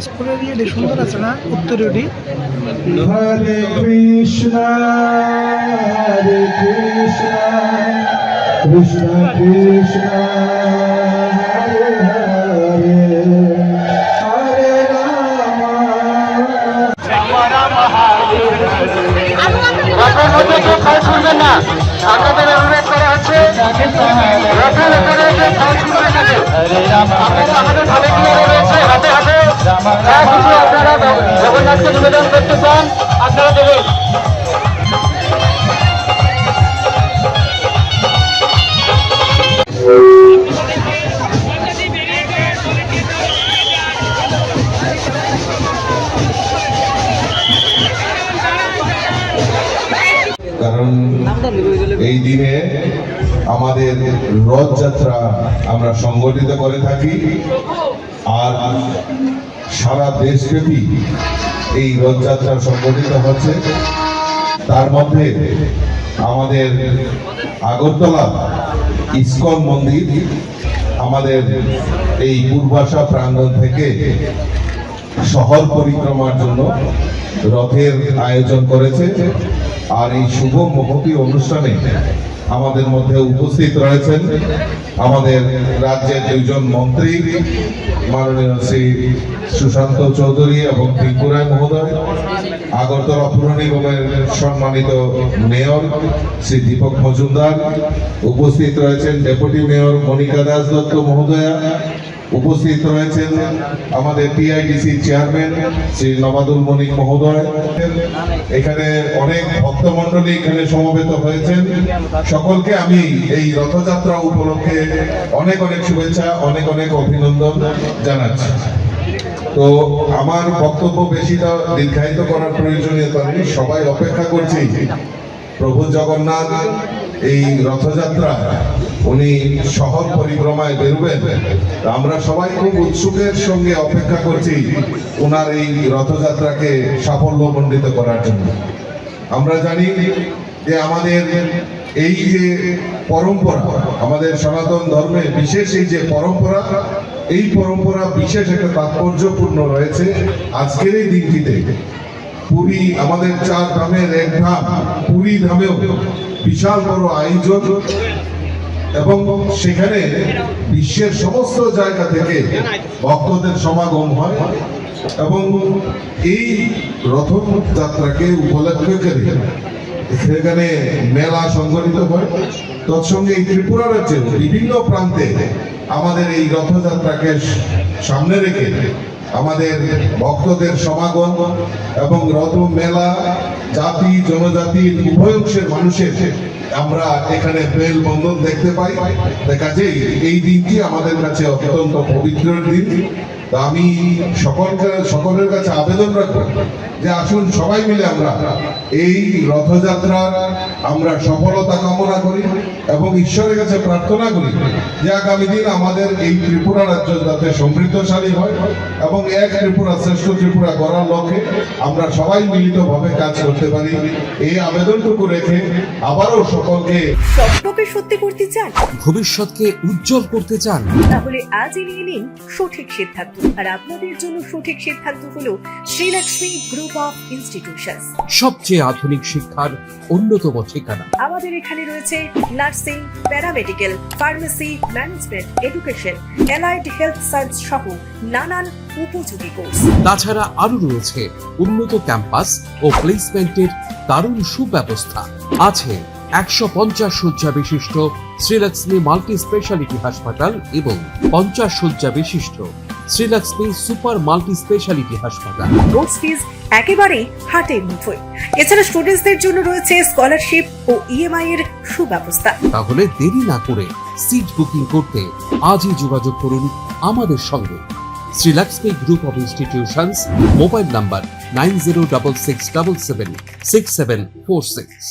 স্কুলের ইয়ে সুন্দর আছে না উত্তরীয়টি। হরে কৃষ্ণ হরে কৃষ্ণ কৃষ্ণ কৃষ্ণ হরে হরে হরে রাম রাম হরে হরে। আপনার মধ্যে কেউ খাওয়া শুনবেন না, আপনাদের অনুরোধ করা হচ্ছে রথের উপরে যে খাওয়া শুনবেন না কেউ। আপনারা আমাদের ভাবে কি রয়েছে হাতে হাতে যা কিছু আপনারা জগন্নাথকে নিবেদন করতে চান আপনারা দেবেন। কারণ এই দিনে আমাদের রথযাত্রা আমরা সংগঠিত করে থাকি, আর সারা দেশব্যাপী এই রথযাত্রা সংগঠিত হচ্ছে। তার মধ্যে আমাদের আগরতলা ইস্কন মন্দির আমাদের এই পূর্বাশা প্রাঙ্গণ থেকে শহর পরিক্রমার জন্য রথের আয়োজন করেছে। আর এই শুভ মহতী অনুষ্ঠানে আমাদের মধ্যে উপস্থিত রয়েছেন আমাদের রাজ্যের দুইজন মন্ত্রী, মাননীয় শ্রী সুশান্ত চৌধুরী এবং ত্রিপুরা মহোদয়, আগরতলা পুর নিগমের সম্মানিত মেয়র শ্রী দীপক মজুমদার, উপস্থিত রয়েছেন ডেপুটি মেয়র মনিকা দাস দত্ত মহোদয়া, উপস্থিত রয়েছেন আমাদের টিআইডিসি চেয়ারম্যান শ্রী নবাদুল মনিক মহোদয়। এখানে অনেক ভক্তমন্ডলী এখানে সমবেত হয়েছেন। সকলকে আমি এই রথযাত্রা উপলক্ষে অনেক অনেক শুভেচ্ছা, অনেক অনেক অভিনন্দন জানাচ্ছি। তো আমার বক্তব্য বেশিটা দীর্ঘায়িত করার প্রয়োজনীয়তা নেই, সবাই অপেক্ষা করছি প্রভু জগন্নাথ এই রথযাত্রা উনি শহর পরিক্রমায় বেরোবেন। আমরা সবাই খুব উৎসুকের সঙ্গে অপেক্ষা করছি ওনার এই রথযাত্রাকে সাফল্যমণ্ডিত করার জন্য। আমরা জানি যে আমাদের এই যে পরম্পরা, আমাদের সনাতন ধর্মে বিশেষ এই যে পরম্পরা, এই পরম্পরা বিশেষ একটা তাৎপর্যপূর্ণ রয়েছে আজকের এই দিনটিতে। পুরী আমাদের 4 ধামের এক ধাম পুরী ধামেও বিশাল বড় আয়োজন, এবং সেখানে বিশ্বের সমস্ত জায়গা থেকে ভক্তদের সমাগম হয়, এবং এই রথযাত্রাকে উপলক্ষ করে সেখানে মেলা সংগঠিত হয়। তৎসঙ্গে এই ত্রিপুরা রাজ্যের বিভিন্ন প্রান্তে আমাদের এই রথযাত্রাকে সামনে রেখে আমাদের ভক্তদের সমাগম এবং রথ মেলা জাতি জনজাতি উভয় অংশের মানুষের আমরা এখানে বেল বন্ধন দেখতে পাই। কাজেই এই দিনটি আমাদের কাছে অত্যন্ত পবিত্র দিন। আমি সকলের কাছে আবেদন রাখবো যে আসুন সবাই মিলে আমরা এই রথযাত্রার আমরা সফলতা কামনা করি এবং ঈশ্বরের কাছে প্রার্থনা করি যে আগামী দিন আমাদের এই ত্রিপুরা রাজ্য যাতে সমৃদ্ধশালী হয় এবং এক ত্রিপুরা শ্রেষ্ঠ ত্রিপুরা করার লক্ষ্যে আমরা সবাই মিলিতভাবে কাজ করতে পারি, এই আবেদনটুকু রেখে আবারও সকলকে স্বপ্নকে সত্যি করতে চান, ভবিষ্যৎকে উজ্জ্বল করতে চান, তাহলে আজই নিয়ে নিন সঠিক সিদ্ধান্ত। আর আপনাদের জন্য সঠিক সিদ্ধান্ত হলো শ্রীলক্ষ্মী গ্রুপ অফ ইনস্টিটিউশনস, সবচেয়ে আধুনিক শিক্ষার অন্যতম ঠিকানা। আমাদের এখানে রয়েছে nursing, paramedical, pharmacy, management, education, allied health science সহ নানান উপযোগী কোর্স। তাছাড়া আরো রয়েছে উন্নত ক্যাম্পাস ও প্লেসমেন্টের দারুণ সুব্যবস্থা। আছে 150 শয্যা বিশিষ্ট শ্রীলক্ষ্মী মাল্টি স্পেশালিটি হাসপাতাল এবং 50 শয্যা বিশিষ্ট শ্রীলক্ষ্মী সুপার মাল্টি স্পেশালিটি হাসপাতাল। কোর্স ফিজ একেবারে হাতের মুঠোয়। এছাড়া স্টুডেন্টসদের জন্য রয়েছে স্কলারশিপ ও ইএমআই এর সুব্যবস্থা। তাহলে দেরি না করে সিট বুকিং করতে আজই যোগাযোগ করুন আমাদের সঙ্গে। Srilakshmi group of institutions, mobile number 9066776746।